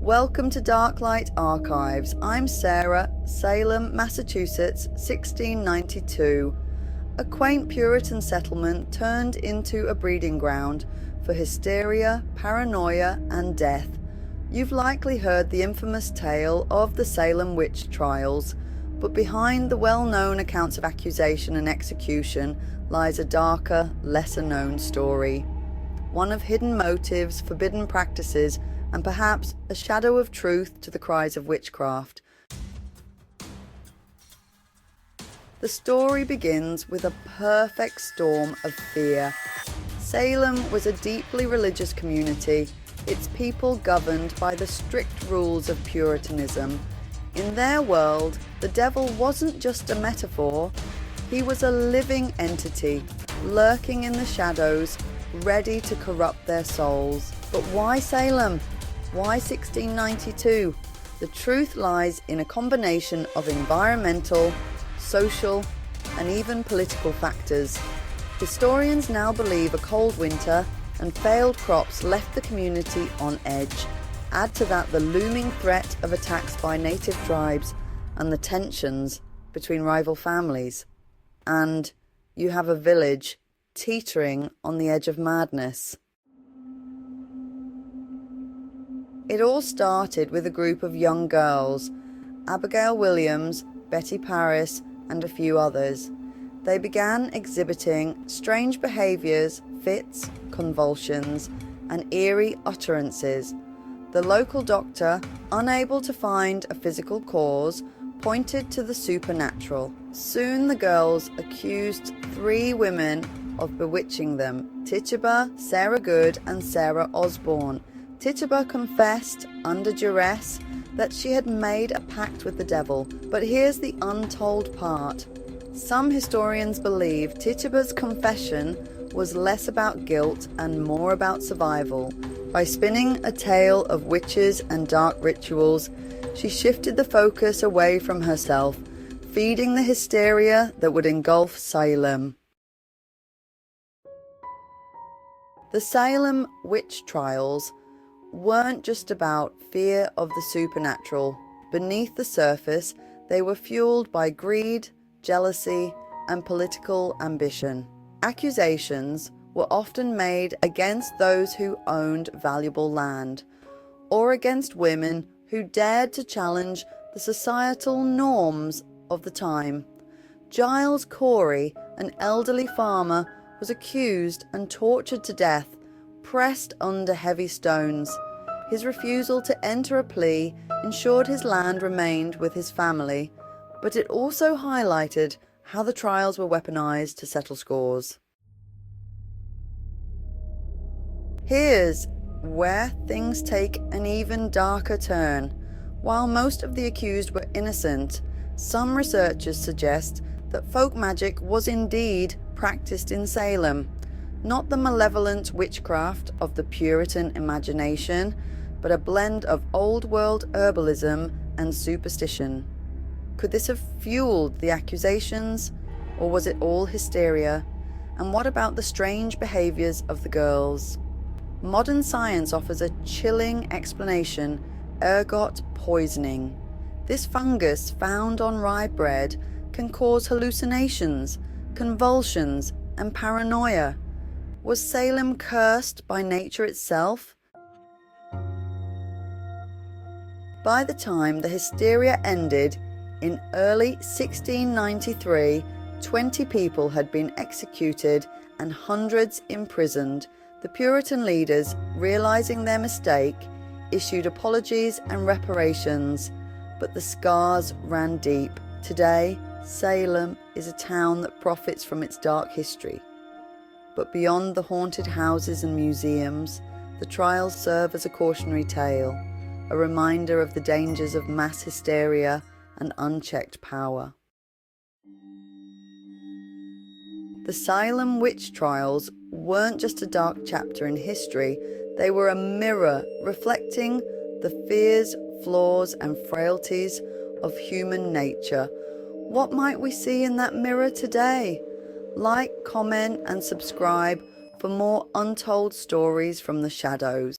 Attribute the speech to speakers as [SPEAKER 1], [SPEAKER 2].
[SPEAKER 1] Welcome to Darklight Archives. I'm Sarah, Salem, Massachusetts, 1692. A quaint Puritan settlement turned into a breeding ground for hysteria, paranoia, and death. You've likely heard the infamous tale of the Salem Witch Trials, but behind the well-known accounts of accusation and execution lies a darker, lesser-known story. One of hidden motives, forbidden practices, and perhaps a shadow of truth to the cries of witchcraft. The story begins with a perfect storm of fear. Salem was a deeply religious community, its people governed by the strict rules of Puritanism. In their world, the devil wasn't just a metaphor, he was a living entity, lurking in the shadows, ready to corrupt their souls. But why Salem? Why 1692? The truth lies in a combination of environmental, social, and even political factors. Historians now believe a cold winter and failed crops left the community on edge. Add to that the looming threat of attacks by native tribes and the tensions between rival families. And you have a village teetering on the edge of madness. It all started with a group of young girls, Abigail Williams, Betty Paris, and a few others. They began exhibiting strange behaviours, fits, convulsions, and eerie utterances. The local doctor, unable to find a physical cause, pointed to the supernatural. Soon the girls accused 3 women of bewitching them: Tituba, Sarah Good, and Sarah Osborne. Tituba confessed under duress that she had made a pact with the devil, but here's the untold part. Some historians believe Tituba's confession was less about guilt and more about survival. By spinning a tale of witches and dark rituals, she shifted the focus away from herself, feeding the hysteria that would engulf Salem. The Salem Witch Trials weren't just about fear of the supernatural. Beneath the surface, they were fueled by greed, jealousy, and political ambition. Accusations were often made against those who owned valuable land, or against women who dared to challenge the societal norms of the time. Giles Corey, an elderly farmer, was accused and tortured to death, pressed under heavy stones. His refusal to enter a plea ensured his land remained with his family, but it also highlighted how the trials were weaponized to settle scores. Here's where things take an even darker turn. While most of the accused were innocent, some researchers suggest that folk magic was indeed practiced in Salem. Not the malevolent witchcraft of the Puritan imagination, but a blend of old-world herbalism and superstition. Could this have fueled the accusations, or was it all hysteria? And what about the strange behaviours of the girls? Modern science offers a chilling explanation: ergot poisoning. This fungus found on rye bread can cause hallucinations, convulsions, and paranoia. Was Salem cursed by nature itself? By the time the hysteria ended in early 1693, 20 people had been executed and hundreds imprisoned. The Puritan leaders, realizing their mistake, issued apologies and reparations, but the scars ran deep. Today, Salem is a town that profits from its dark history. But beyond the haunted houses and museums, the trials serve as a cautionary tale, a reminder of the dangers of mass hysteria and unchecked power. The Salem Witch Trials weren't just a dark chapter in history, they were a mirror reflecting the fears, flaws, and frailties of human nature. What might we see in that mirror today? Like, comment, and subscribe for more untold stories from the shadows.